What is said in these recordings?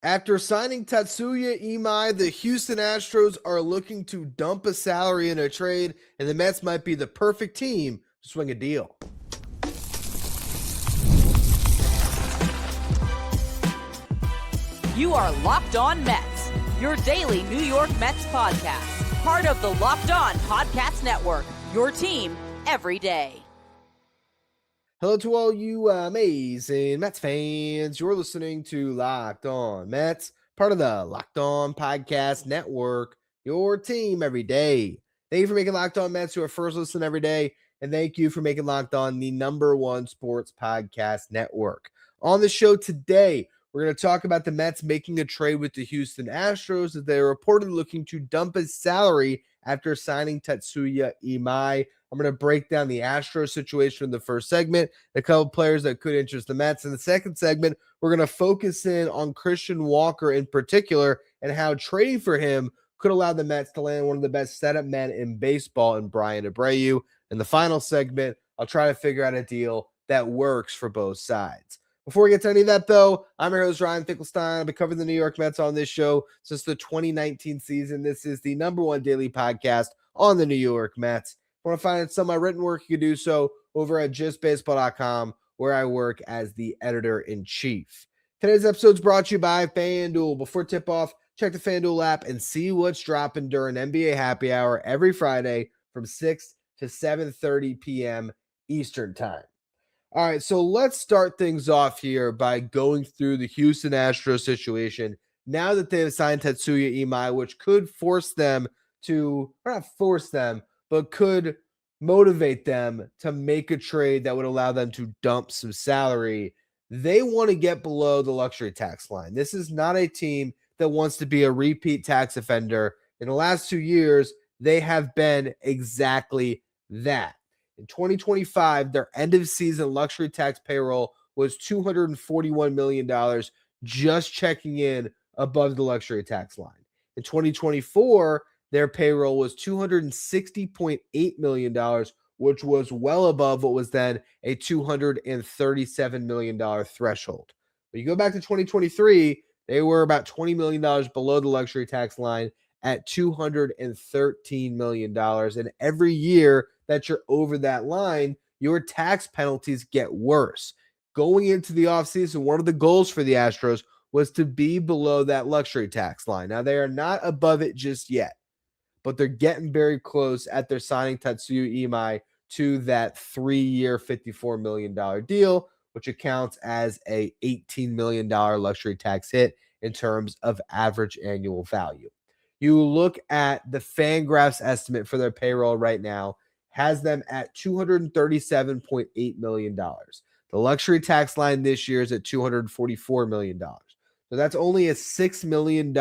After signing Tatsuya Imai, the Houston Astros are looking to dump a salary in a trade, and the Mets might be the perfect team to swing a deal. You are Locked On Mets, your daily New York Mets podcast. Part of the Locked On Podcast Network, your team every day. Hello to all you amazing Mets fans. You're listening to Locked On Mets, part of the Locked On Podcast Network, your team every day. Thank you for making Locked On Mets your first listen every day, and thank you for making Locked On the #1 sports podcast network. On the show today, we're going to talk about the Mets making a trade with the Houston Astros as they are reportedly looking to dump his salary after signing Tatsuya Imai. I'm going to break down the Astros situation in the first segment, a couple players that could interest the Mets. In the second segment, we're going to focus in on Christian Walker in particular and how trading for him could allow the Mets to land one of the best setup men in baseball in Bryan Abreu. In the final segment, I'll try to figure out a deal that works for both sides. Before we get to any of that, though, I'm your host, Ryan Finkelstein. I've been covering the New York Mets on this show since the 2019 season. This is the #1 daily podcast on the New York Mets. If you want to find some of my written work, you can do so over at justbaseball.com, where I work as the editor-in-chief. Today's episode is brought to you by FanDuel. Before tip-off, check the FanDuel app and see what's dropping during NBA Happy Hour every Friday from 6 to 7:30 p.m. Eastern Time. All right, so let's start things off here by going through the Houston Astros situation now that they have signed Tatsuya Imai, which could force them to, or not force them, but could motivate them to make a trade that would allow them to dump some salary. They want to get below the luxury tax line. This is not a team that wants to be a repeat tax offender. In the last 2 years, they have been exactly that. In 2025, their end-of-season luxury tax payroll was $241 million, just checking in above the luxury tax line. In 2024, their payroll was $260.8 million, which was well above what was then a $237 million threshold. When you go back to 2023, they were about $20 million below the luxury tax line at $213 million. And every year that you're over that line, your tax penalties get worse. Going into the offseason, one of the goals for the Astros was to be below that luxury tax line. Now, they are not above it just yet, but they're getting very close at their signing Tatsuya Imai to that 3-year, $54 million deal, which accounts as a $18 million luxury tax hit in terms of average annual value. You look at the Fangraphs estimate for their payroll right now, has them at $237.8 million. The luxury tax line this year is at $244 million. So that's only a $6 million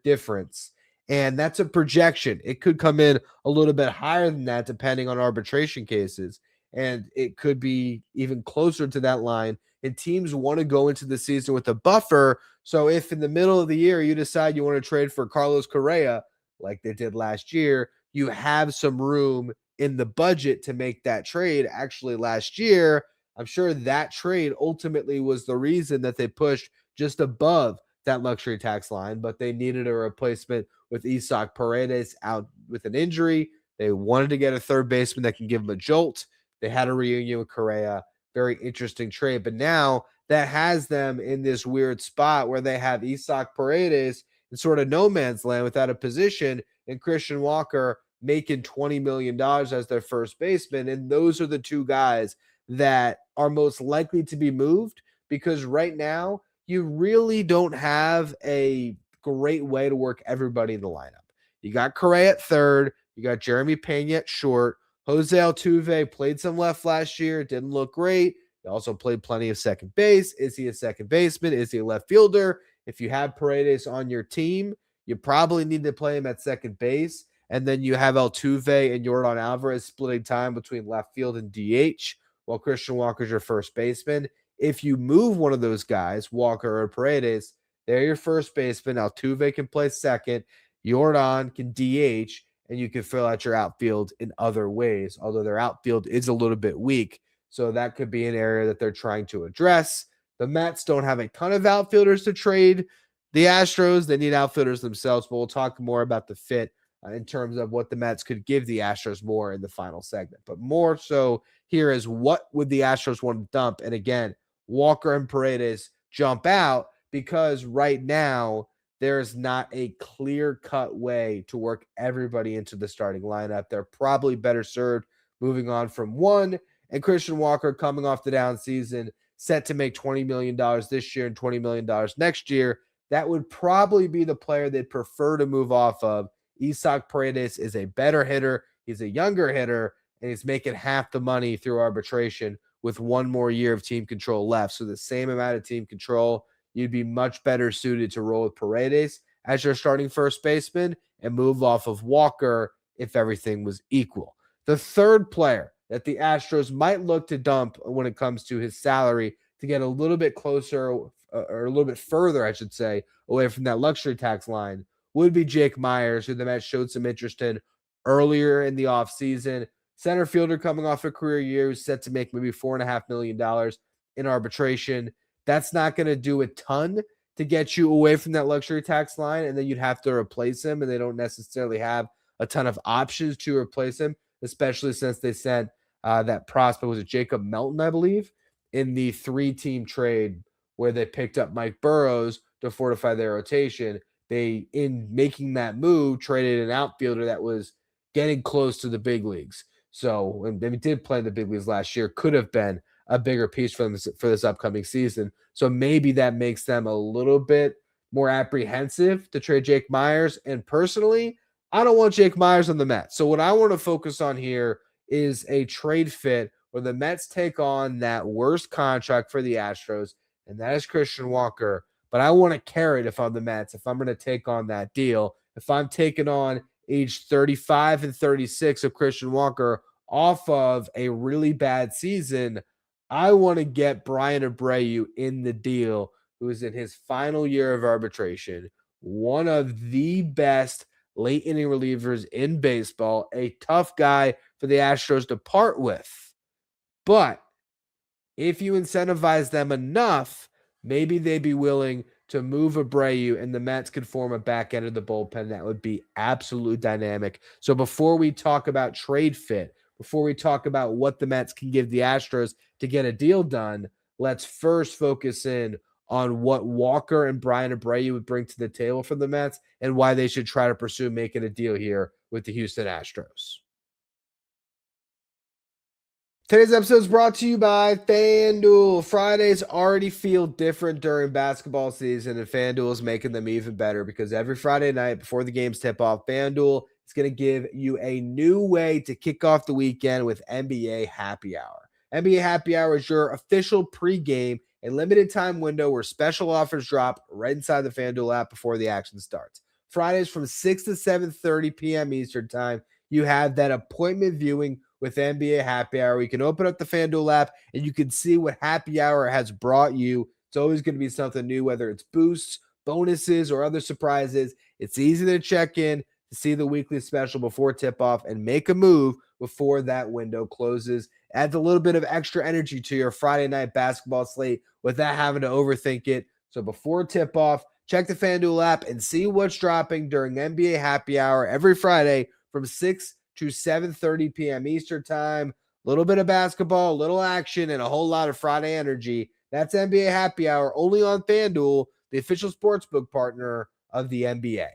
difference. And that's a projection. It could come in a little bit higher than that, depending on arbitration cases. And it could be even closer to that line. And teams want to go into the season with a buffer. So if in the middle of the year you decide you want to trade for Carlos Correa, like they did last year, you have some room in the budget to make that trade. Actually, last year, I'm sure that trade ultimately was the reason that they pushed just above that luxury tax line, but they needed a replacement with Isak Paredes out with an injury. They wanted to get a third baseman that can give them a jolt. They had a reunion with Correa. Very interesting trade. But now that has them in this weird spot where they have Isak Paredes in sort of no man's land without a position, and Christian Walker making $20 million as their first baseman. And those are the two guys that are most likely to be moved, because right now you really don't have a great way to work everybody in the lineup. You got Correa at third. You got Jeremy Pena at short. Jose Altuve played some left last year. Didn't look great. He also played plenty of second base. Is he a second baseman? Is he a left fielder? If you have Paredes on your team, you probably need to play him at second base. And then you have Altuve and Yordan Alvarez splitting time between left field and DH, while Christian Walker's your first baseman. If you move one of those guys, Walker or Paredes, they're your first baseman. Altuve can play second. Yordan can DH, and you can fill out your outfield in other ways, although their outfield is a little bit weak. So that could be an area that they're trying to address. The Mets don't have a ton of outfielders to trade. The Astros, they need outfielders themselves, but we'll talk more about the fit in terms of what the Mets could give the Astros more in the final segment. But more so here is what would the Astros want to dump? And again, Walker and Paredes jump out because right now there's not a clear-cut way to work everybody into the starting lineup. They're probably better served moving on from one, and Christian Walker coming off the down season, set to make $20 million this year and $20 million next year. That would probably be the player they'd prefer to move off of. Isak Paredes is a better hitter. He's a younger hitter, and he's making half the money through arbitration with one more year of team control left. So the same amount of team control, you'd be much better suited to roll with Paredes as your starting first baseman and move off of Walker if everything was equal. The third player that the Astros might look to dump when it comes to his salary to get a little bit closer or a little bit further, I should say, away from that luxury tax line would be Jake Myers, who the Mets showed some interest in earlier in the offseason. Center fielder coming off a career year who's set to make maybe $4.5 million in arbitration. That's not going to do a ton to get you away from that luxury tax line, and then you'd have to replace him, and they don't necessarily have a ton of options to replace him, especially since they sent that prospect, was it Jacob Melton, I believe, in the 3-team trade where they picked up Mike Burrows to fortify their rotation. They, in making that move, traded an outfielder that was getting close to the big leagues. So, and they did play in the big leagues last year, could have been a bigger piece for them for this upcoming season. So maybe that makes them a little bit more apprehensive to trade Jake Myers. And personally, I don't want Jake Myers on the Mets. So what I want to focus on here is a trade fit where the Mets take on that worst contract for the Astros, and that is Christian Walker. But I want to carry it if I'm the Mets, if I'm going to take on that deal. If I'm taking on age 35 and 36 of Christian Walker off of a really bad season, I want to get Bryan Abreu in the deal, who is in his final year of arbitration, one of the best late inning relievers in baseball, a tough guy for the Astros to part with. But if you incentivize them enough, maybe they'd be willing to move Abreu and the Mets could form a back end of the bullpen that would be absolutely dynamic. So before we talk about trade fit, before we talk about what the Mets can give the Astros to get a deal done, let's first focus in on what Walker and Bryan Abreu would bring to the table for the Mets and why they should try to pursue making a deal here with the Houston Astros. Today's episode is brought to you by FanDuel. Fridays already feel different during basketball season, and FanDuel is making them even better because every Friday night before the games tip off, FanDuel is going to give you a new way to kick off the weekend with NBA Happy Hour. NBA Happy Hour is your official pregame and limited time window where special offers drop right inside the FanDuel app before the action starts. Fridays from 6 to 7:30 p.m. Eastern Time, you have that appointment viewing with NBA Happy Hour. You can open up the FanDuel app and you can see what Happy Hour has brought you. It's always going to be something new, whether it's boosts, bonuses, or other surprises. It's easy to check in to see the weekly special before tip-off and make a move before that window closes. Adds a little bit of extra energy to your Friday night basketball slate without having to overthink it. So before tip-off, check the FanDuel app and see what's dropping during NBA Happy Hour every Friday from 6 to 7:30 p.m. Eastern Time. A little bit of basketball, a little action, and a whole lot of Friday energy. That's NBA Happy Hour only on FanDuel, the official sportsbook partner of the NBA.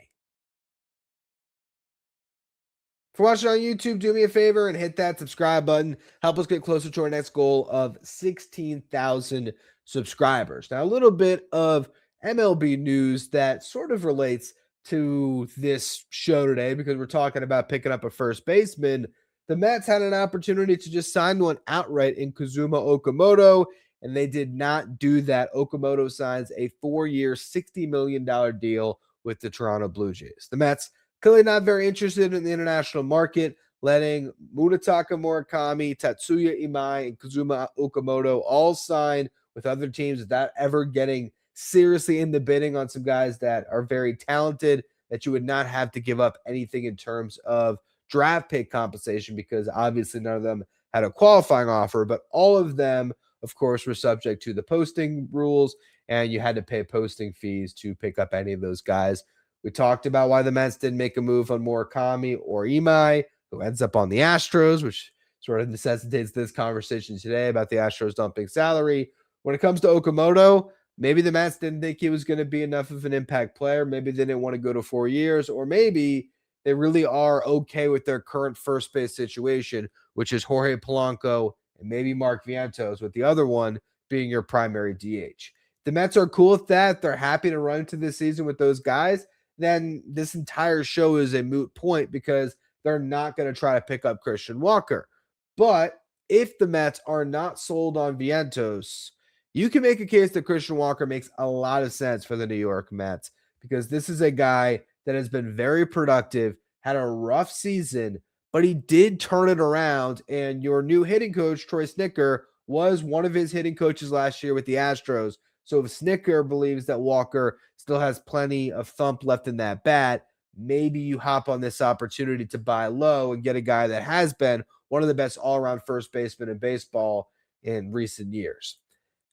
If you're watching on YouTube, do me a favor and hit that subscribe button. Help us get closer to our next goal of 16,000 subscribers. Now, a little bit of MLB news that sort of relates to this show today because we're talking about picking up a first baseman. The Mets had an opportunity to just sign one outright in Kazuma Okamoto, and they did not do that. Okamoto signs a 4-year, $60 million deal with the Toronto Blue Jays. The Mets clearly not very interested in the international market, letting Munetaka Murakami, Tatsuya Imai, and Kazuma Okamoto all sign with other teams without ever getting seriously in the bidding on some guys that are very talented, that you would not have to give up anything in terms of draft pick compensation because obviously none of them had a qualifying offer, but all of them, of course, were subject to the posting rules and you had to pay posting fees to pick up any of those guys. We talked about why the Mets didn't make a move on Murakami or Imai, who ends up on the Astros, which sort of necessitates this conversation today about the Astros dumping salary. When it comes to Okamoto, maybe the Mets didn't think he was going to be enough of an impact player. Maybe they didn't want to go to 4 years, or maybe they really are okay with their current first base situation, which is Jorge Polanco and maybe Mark Vientos, with the other one being your primary DH. The Mets are cool with that. They're happy to run into this season with those guys. Then this entire show is a moot point because they're not going to try to pick up Christian Walker. But if the Mets are not sold on Vientos, you can make a case that Christian Walker makes a lot of sense for the New York Mets because this is a guy that has been very productive, had a rough season, but he did turn it around. And your new hitting coach, Troy Snitker, was one of his hitting coaches last year with the Astros. So if Snitker believes that Walker still has plenty of thump left in that bat, maybe you hop on this opportunity to buy low and get a guy that has been one of the best all-around first basemen in baseball in recent years.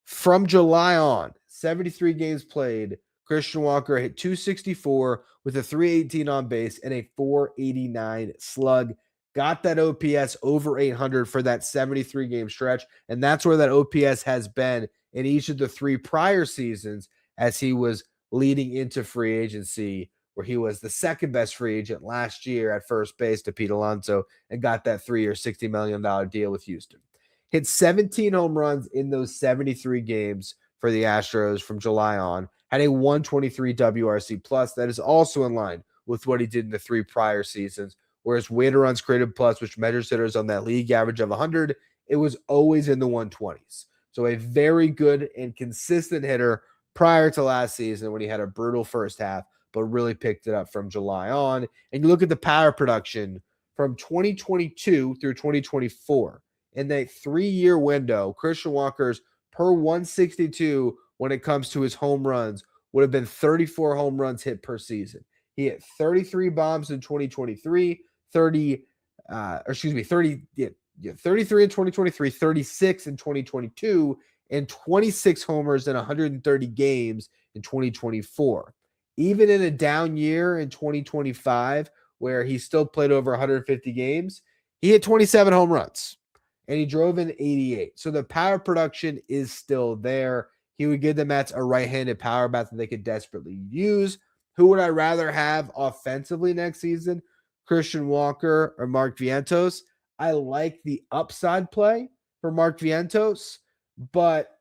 From July on, 73 games played, Christian Walker hit 264 with a 318 on base and a 489 slug. Got that OPS over 800 for that 73-game stretch, and that's where that OPS has been in each of the 3 prior seasons as he was leading into free agency, where he was the second best free agent last year at first base to Pete Alonso and got that 3-year, $60 million deal with Houston. Hit 17 home runs in those 73 games for the Astros from July on. Had a 123 WRC plus. That is also in line with what he did in the 3 prior seasons. Whereas weighted runs created plus, which measures hitters on that league average of 100, it was always in the 120s. So a very good and consistent hitter prior to last season when he had a brutal first half, but really picked it up from July on. And you look at the power production from 2022 through 2024. In that 3-year window, Christian Walker's per 162 when it comes to his home runs would have been 34 home runs hit per season. He hit 33 bombs in 2023, 33 in 2023, 36 in 2022, and 26 homers in 130 games in 2024. Even in a down year in 2025, where he still played over 150 games, he hit 27 home runs. And he drove in 88. So the power production is still there. He would give the Mets a right-handed power bat that they could desperately use. Who would I rather have offensively next season? Christian Walker or Mark Vientos? I like the upside play for Mark Vientos, but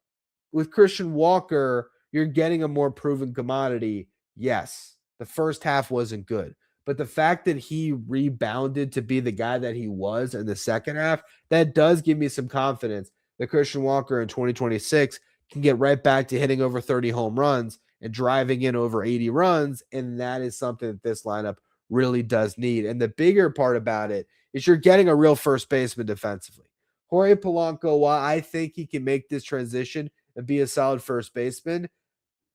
with Christian Walker, you're getting a more proven commodity. Yes, the first half wasn't good. But the fact that he rebounded to be the guy that he was in the second half, that does give me some confidence that Christian Walker in 2026 can get right back to hitting over 30 home runs and driving in over 80 runs. And that is something that this lineup really does need. And the bigger part about it is you're getting a real first baseman defensively. Jorge Polanco, while I think he can make this transition and be a solid first baseman,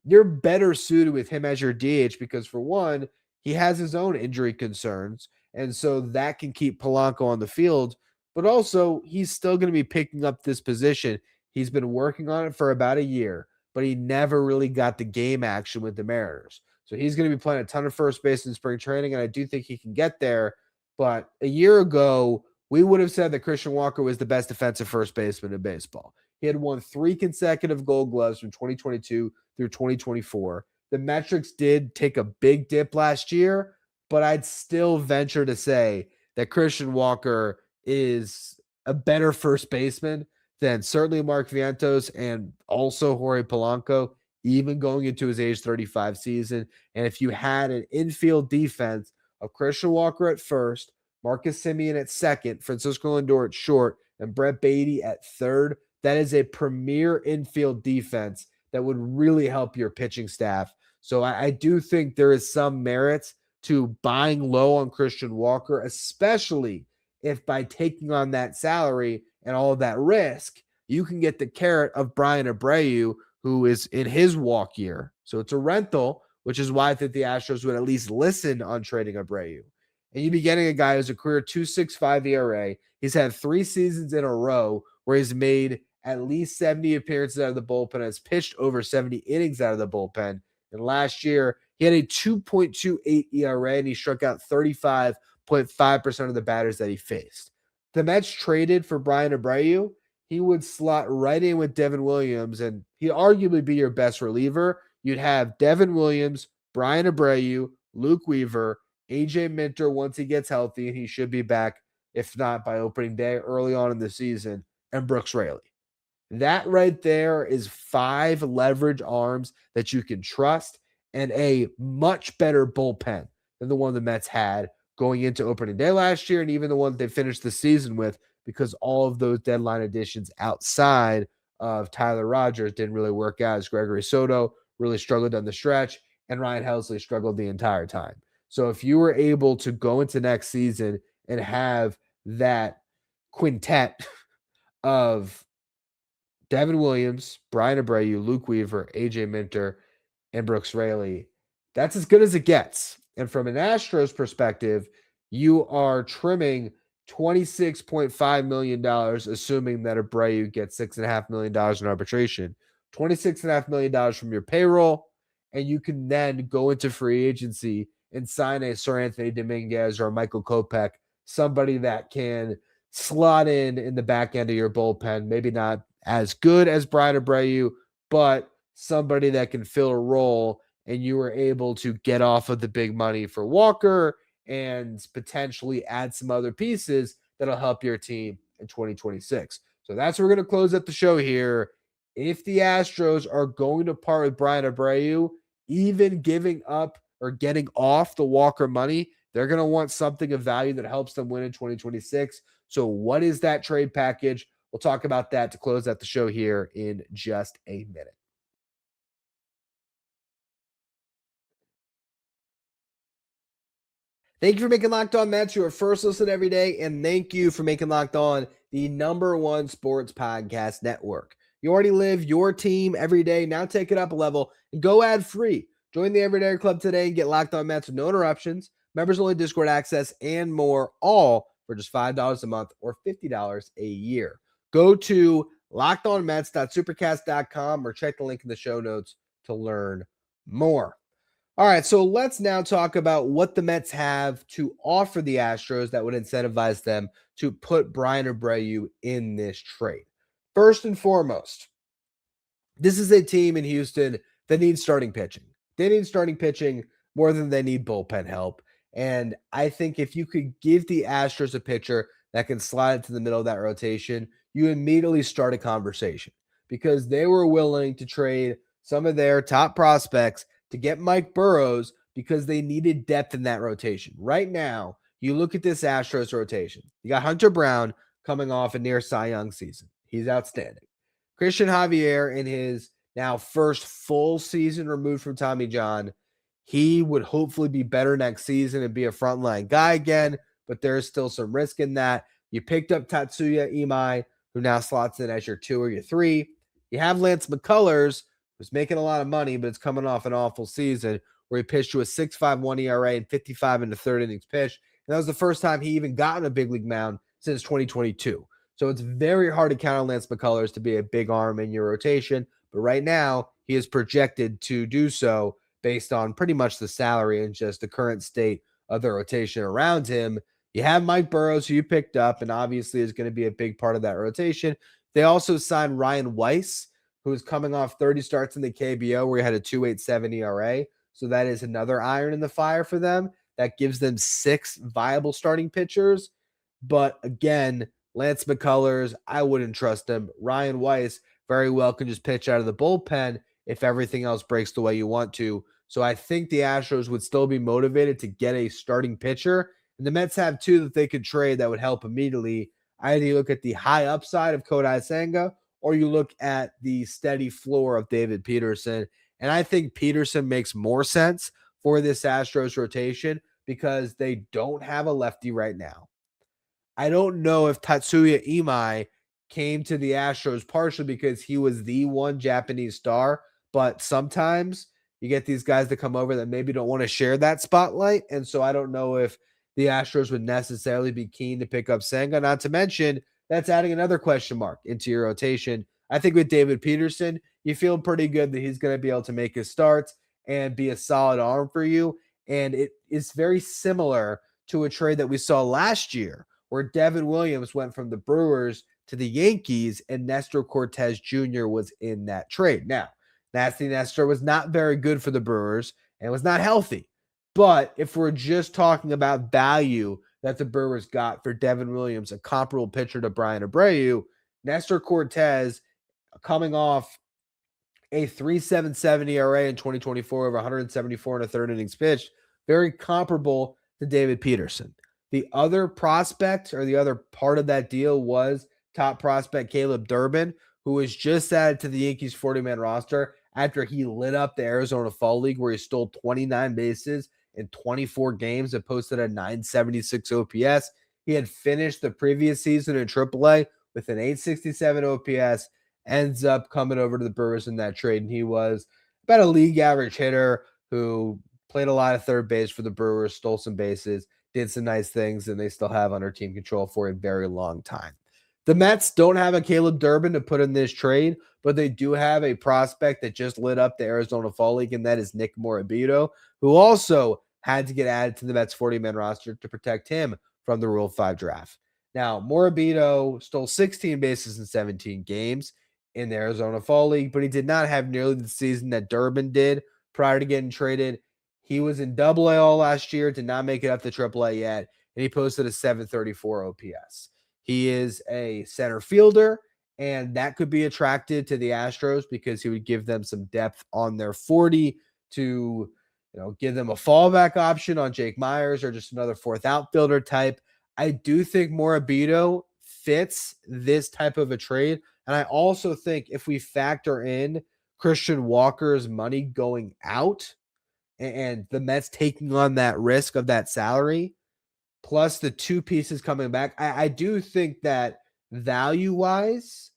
you're better suited with him as your DH because, for one, he has his own injury concerns, and so that can keep Polanco on the field. But also, he's still going to be picking up this position. He's been working on it for about a year, but he never really got the game action with the Mariners. So he's going to be playing a ton of first base in spring training, and I do think he can get there. But a year ago, we would have said that Christian Walker was the best defensive first baseman in baseball. He had won 3 consecutive Gold Gloves from 2022 through 2024. The metrics did take a big dip last year, but I'd still venture to say that Christian Walker is a better first baseman than certainly Mark Vientos and also Jorge Polanco, even going into his age 35 season. And if you had an infield defense of Christian Walker at first, Marcus Semien at second, Francisco Lindor at short, and Brett Beatty at third, that is a premier infield defense that would really help your pitching staff. So I do think there is some merits to buying low on Christian Walker, especially if by taking on that salary and all of that risk, you can get the carrot of Bryan Abreu, who is in his walk year. So it's a rental, which is why I think the Astros would at least listen on trading Abreu. And you'd be getting a guy who's a career 2.65 ERA. He's had 3 seasons in a row where he's made at least 70 appearances out of the bullpen, has pitched over 70 innings out of the bullpen. And last year, he had a 2.28 ERA, and he struck out 35.5% of the batters that he faced. The Mets traded for Bryan Abreu. He would slot right in with Devin Williams, and he'd arguably be your best reliever. You'd have Devin Williams, Bryan Abreu, Luke Weaver, AJ Minter once he gets healthy, and he should be back, if not by opening day, early on in the season, and Brooks Raley. That right there is 5 leverage arms that you can trust and a much better bullpen than the one the Mets had going into opening day last year, and even the one they finished the season with, because all of those deadline additions outside of Tyler Rogers didn't really work out, as Gregory Soto really struggled down the stretch, and Ryan Helsley struggled the entire time. So if you were able to go into next season and have that quintet of Devin Williams, Bryan Abreu, Luke Weaver, AJ Minter, and Brooks Raley, that's as good as it gets. And from an Astros perspective, you are trimming $26.5 million, assuming that Abreu gets $6.5 million in arbitration, $26.5 million from your payroll, and you can then go into free agency and sign a Sir Anthony Dominguez or a Michael Kopech, somebody that can slot in the back end of your bullpen, maybe not as good as Bryan Abreu, but somebody that can fill a role, and you were able to get off of the big money for Walker and potentially add some other pieces that'll help your team in 2026. So that's where we're going to close up the show here. If the Astros are going to part with Bryan Abreu, even giving up or getting off the Walker money, they're going to want something of value that helps them win in 2026. So what is that trade package? We'll talk about that to close out the show here in just a minute. Thank you for making Locked On Mets your first listen every day, and thank you for making Locked On the #1 sports podcast network. You already live your team every day. Now take it up a level and go ad-free. Join the Everyday Club today and get Locked On Mets with no interruptions, members-only Discord access, and more, all for just $5 a month or $50 a year. Go to lockedonmets.supercast.com or check the link in the show notes to learn more. All right, so let's now talk about what the Mets have to offer the Astros that would incentivize them to put Bryan Abreu in this trade. First and foremost, this is a team in Houston that needs starting pitching. They need starting pitching more than they need bullpen help. And I think if you could give the Astros a pitcher that can slide into the middle of that rotation, you immediately start a conversation, because they were willing to trade some of their top prospects to get Mike Burrows because they needed depth in that rotation. Right now, you look at this Astros rotation. You got Hunter Brown coming off a near Cy Young season. He's outstanding. Christian Javier, in his now first full season removed from Tommy John, he would hopefully be better next season and be a frontline guy again, but there's still some risk in that. You picked up Tatsuya Imai, who now slots in as your 2 or your 3. You have Lance McCullers, who's making a lot of money, but it's coming off an awful season where he pitched to a 6.51 ERA and 55 in the third innings pitch. And that was the first time he even got on a big league mound since 2022. So it's very hard to count on Lance McCullers to be a big arm in your rotation. But right now, he is projected to do so based on pretty much the salary and just the current state of the rotation around him. You have Mike Burrows, who you picked up, and obviously is going to be a big part of that rotation. They also signed Ryan Weiss, who is coming off 30 starts in the KBO where he had a 2.87 ERA. So that is another iron in the fire for them. That gives them 6 viable starting pitchers. But again, Lance McCullers, I wouldn't trust him. Ryan Weiss very well can just pitch out of the bullpen if everything else breaks the way you want to. So I think the Astros would still be motivated to get a starting pitcher. And the Mets have 2 that they could trade that would help immediately. Either you look at the high upside of Kodai Senga, or you look at the steady floor of David Peterson. And I think Peterson makes more sense for this Astros rotation because they don't have a lefty right now. I don't know if Tatsuya Imai came to the Astros partially because he was the one Japanese star, but sometimes you get these guys that come over that maybe don't want to share that spotlight. And so I don't know if the Astros would necessarily be keen to pick up Senga, not to mention that's adding another question mark into your rotation I think with David Peterson, you feel pretty good that he's going to be able to make his starts and be a solid arm for you. And it is very similar to a trade that we saw last year where Devin Williams went from the Brewers to the Yankees and Nestor Cortez Jr. was in that trade. Now, Nasty Nestor was not very good for the Brewers and was not healthy. But if we're just talking about value that the Brewers got for Devin Williams, a comparable pitcher to Bryan Abreu, Nestor Cortez coming off a 3.77 ERA in 2024 over 174 and a third innings pitched, very comparable to David Peterson. The other prospect or the other part of that deal was top prospect Caleb Durbin, who was just added to the Yankees 40-man roster after he lit up the Arizona Fall League where he stole 29 bases in 24 games and posted a 976 OPS. He had finished the previous season in AAA with an 867 OPS, ends up coming over to the Brewers in that trade, and he was about a league average hitter who played a lot of third base for the Brewers, stole some bases, did some nice things, and they still have under team control for a very long time. The Mets don't have a Caleb Durbin to put in this trade, but they do have a prospect that just lit up the Arizona Fall League, and that is Nick Morabito, who also had to get added to the Mets 40-man roster to protect him from the Rule 5 draft. Now, Morabito stole 16 bases in 17 games in the Arizona Fall League, but he did not have nearly the season that Durbin did prior to getting traded. He was in AA all last year, did not make it up to AAA yet, and he posted a 734 OPS. He is a center fielder, and that could be attracted to the Astros because he would give them some depth on their 40 to give them a fallback option on Jake Myers or just another fourth outfielder type. I do think Morabito fits this type of a trade. And I also think if we factor in Christian Walker's money going out and the Mets taking on that risk of that salary, plus the two pieces coming back, I do think that value-wise,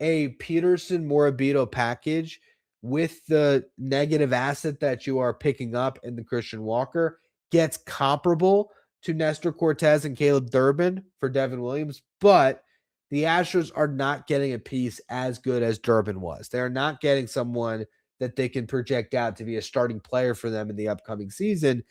a Peterson Morabito package with the negative asset that you are picking up in the Christian Walker gets comparable to Nestor Cortez and Caleb Durbin for Devin Williams, but the Astros are not getting a piece as good as Durbin was. They're not getting someone that they can project out to be a starting player for them in the upcoming season.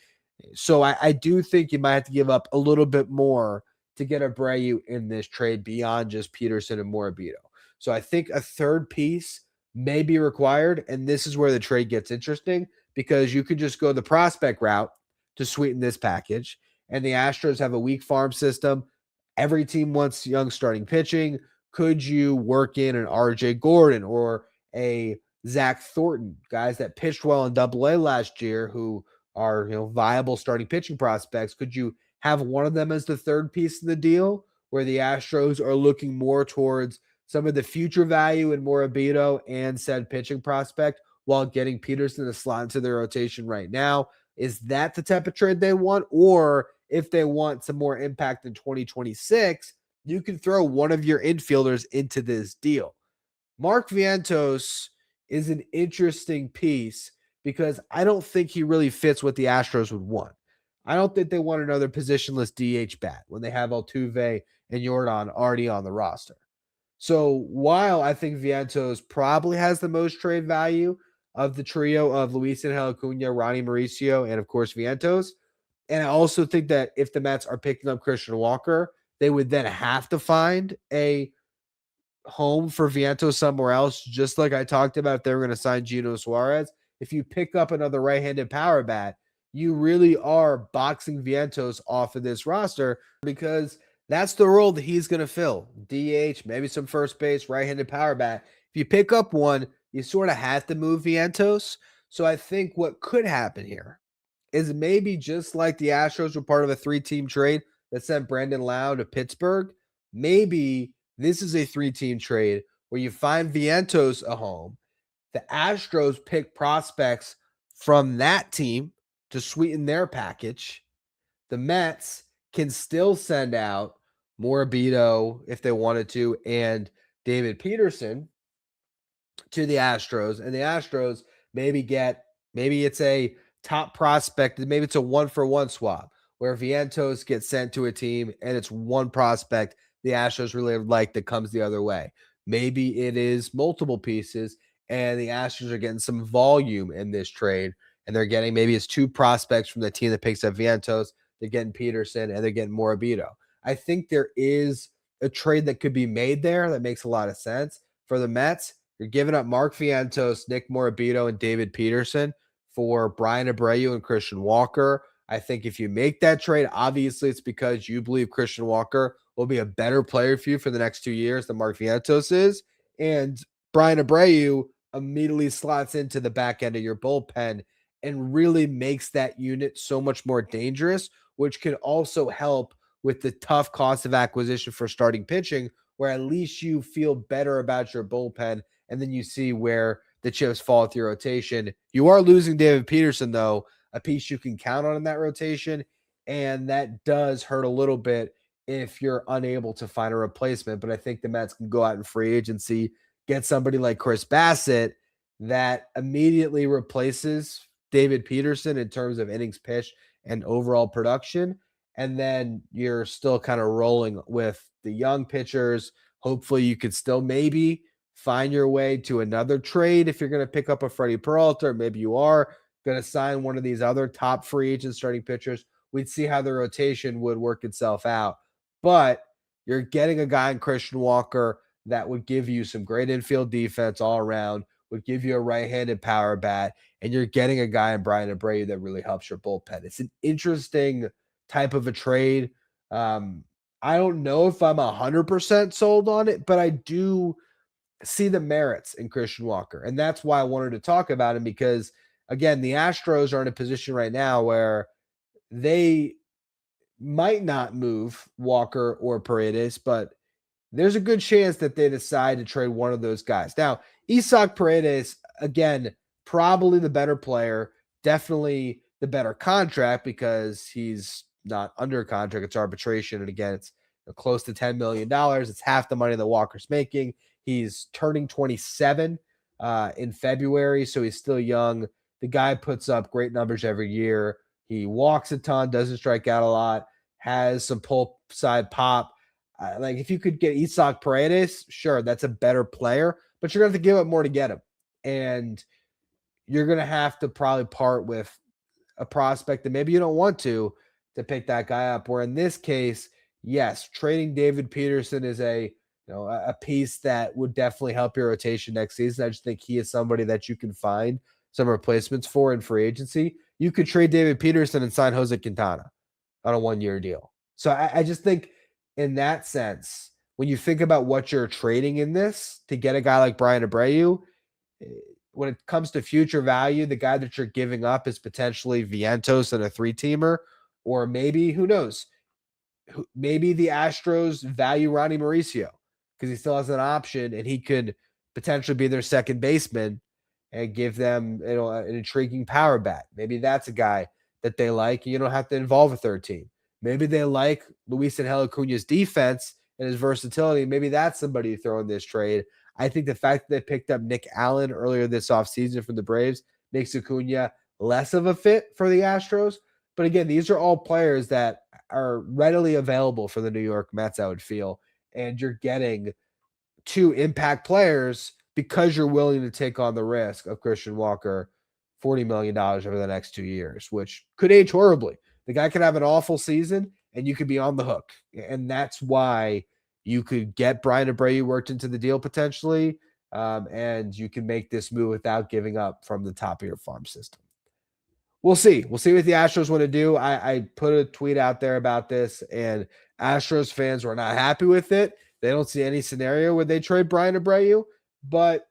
So I do think you might have to give up a little bit more to get Abreu in this trade beyond just Peterson and Morabito. So I think a third piece may be required, and this is where the trade gets interesting because you could just go the prospect route to sweeten this package, and the Astros have a weak farm system. Every team wants young starting pitching. Could you work in an RJ Gordon or a Zach Thornton, guys that pitched well in AA last year who are viable starting pitching prospects? Could you have one of them as the third piece of the deal where the Astros are looking more towards some of the future value in Morabito and said pitching prospect while getting Peterson to slot into their rotation right now? Is that the type of trade they want? Or if they want some more impact in 2026, you can throw one of your infielders into this deal. Mark Vientos is an interesting piece because I don't think he really fits what the Astros would want. I don't think they want another positionless DH bat when they have Altuve and Jordan already on the roster. So while I think Vientos probably has the most trade value of the trio of Luis Angel Acuna, Ronnie Mauricio, and of course Vientos, and I also think that if the Mets are picking up Christian Walker, they would then have to find a home for Vientos somewhere else, just like I talked about if they were going to sign Gino Suarez. If you pick up another right-handed power bat, you really are boxing Vientos off of this roster because that's the role that he's going to fill. DH, maybe some first base, right-handed power bat. If you pick up one, you sort of have to move Vientos. So I think what could happen here is maybe just like the Astros were part of a 3-team trade that sent Brandon Lowe to Pittsburgh, maybe this is a 3-team trade where you find Vientos a home. The Astros pick prospects from that team to sweeten their package. The Mets can still send out Morabito if they wanted to and David Peterson to the Astros, and the Astros maybe it's a top prospect, maybe it's a 1-for-1 swap where Vientos gets sent to a team and it's one prospect the Astros really like that comes the other way. Maybe it is multiple pieces, and the Astros are getting some volume in this trade, and they're getting maybe it's 2 prospects from the team that picks up Vientos. They're getting Peterson, and they're getting Morabito. I think there is a trade that could be made there that makes a lot of sense. For the Mets, you're giving up Mark Vientos, Nick Morabito, and David Peterson for Bryan Abreu and Christian Walker. I think if you make that trade, obviously it's because you believe Christian Walker will be a better player for you for the next 2 years than Mark Vientos is. And Bryan Abreu immediately slots into the back end of your bullpen and really makes that unit so much more dangerous, which can also help with the tough cost of acquisition for starting pitching, where at least you feel better about your bullpen, and then you see where the chips fall with your rotation. You are losing David Peterson, though, a piece you can count on in that rotation, and that does hurt a little bit if you're unable to find a replacement. But I think the Mets can go out in free agency, get somebody like Chris Bassett that immediately replaces David Peterson in terms of innings pitched and overall production. And then you're still kind of rolling with the young pitchers. Hopefully you could still maybe find your way to another trade if you're going to pick up a Freddie Peralta, or maybe you are going to sign one of these other top free agent starting pitchers. We'd see how the rotation would work itself out. But you're getting a guy in Christian Walker that would give you some great infield defense all around, would give you a right-handed power bat, and you're getting a guy in Bryan Abreu that really helps your bullpen. It's an interesting type of a trade. I don't know if I'm 100% sold on it, but I do see the merits in Christian Walker. And that's why I wanted to talk about him, because, again, the Astros are in a position right now where they might not move Walker or Paredes, but there's a good chance that they decide to trade one of those guys. Now, Isak Paredes, again, probably the better player, definitely the better contract because he's not under contract. It's arbitration. And again, it's close to $10 million. It's half the money that Walker's making. He's turning 27 in February, so he's still young. The guy puts up great numbers every year. He walks a ton, doesn't strike out a lot, has some pull side pop. Like if you could get Isak Paredes, sure, that's a better player, but you're going to have to give up more to get him. And you're going to have to probably part with a prospect that maybe you don't want to pick that guy up. Where in this case, yes, trading David Peterson is a piece that would definitely help your rotation next season. I just think he is somebody that you can find some replacements for in free agency. You could trade David Peterson and sign Jose Quintana on a 1-year deal. So I just think in that sense, when you think about what you're trading in this to get a guy like Bryan Abreu, when it comes to future value, the guy that you're giving up is potentially Vientos and a 3-teamer, or maybe, who knows, maybe the Astros value Ronnie Mauricio because he still has an option and he could potentially be their second baseman and give them an intriguing power bat. Maybe that's a guy that they like. You don't have to involve a third team. Maybe they like Luis Angel Acuña's defense and his versatility. Maybe that's somebody to throw in this trade. I think the fact that they picked up Nick Allen earlier this offseason from the Braves makes Acuña less of a fit for the Astros. But again, these are all players that are readily available for the New York Mets, I would feel. And you're getting 2 impact players because you're willing to take on the risk of Christian Walker, $40 million over the next 2 years, which could age horribly. The guy could have an awful season and you could be on the hook. And that's why you could get Bryan Abreu worked into the deal potentially. And you can make this move without giving up from the top of your farm system. We'll see. We'll see what the Astros want to do. I put a tweet out there about this, and Astros fans were not happy with it. They don't see any scenario where they trade Bryan Abreu. But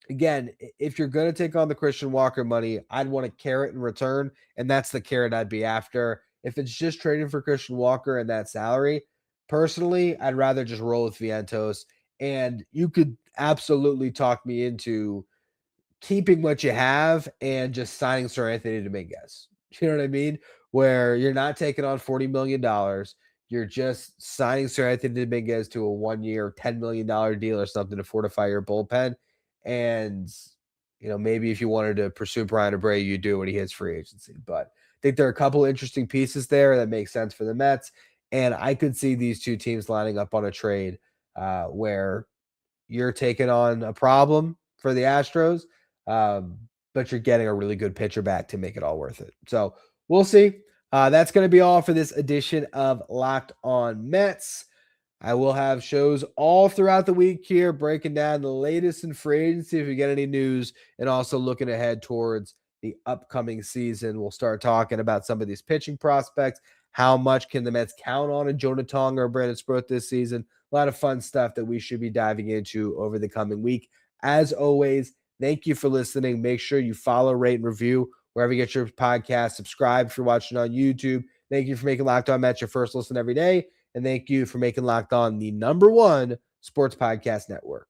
again, if you're going to take on the Christian Walker money, I'd want a carrot in return, and that's the carrot I'd be after. If it's just trading for Christian Walker and that salary, personally, I'd rather just roll with Vientos. And you could absolutely talk me into keeping what you have and just signing Sir Anthony Dominguez. You know what I mean? Where you're not taking on $40 million. You're just signing Sir Anthony Dominguez to a 1-year, $10 million deal or something to fortify your bullpen. And, maybe if you wanted to pursue Bryan Abreu, you do when he hits free agency. But I think there are a couple interesting pieces there that make sense for the Mets. And I could see these 2 teams lining up on a trade where you're taking on a problem for the Astros, but you're getting a really good pitcher back to make it all worth it. So we'll see. That's going to be all for this edition of Locked On Mets. I will have shows all throughout the week here, breaking down the latest in free agency if we get any news, and also looking ahead towards the upcoming season. We'll start talking about some of these pitching prospects. How much can the Mets count on a Jonah Tonga or Brandon Sproat this season? A lot of fun stuff that we should be diving into over the coming week. As always, thank you for listening. Make sure you follow, rate, and review wherever you get your podcast. Subscribe if you're watching on YouTube. Thank you for making Locked On Mets your first listen every day. And thank you for making Locked On the #1 sports podcast network.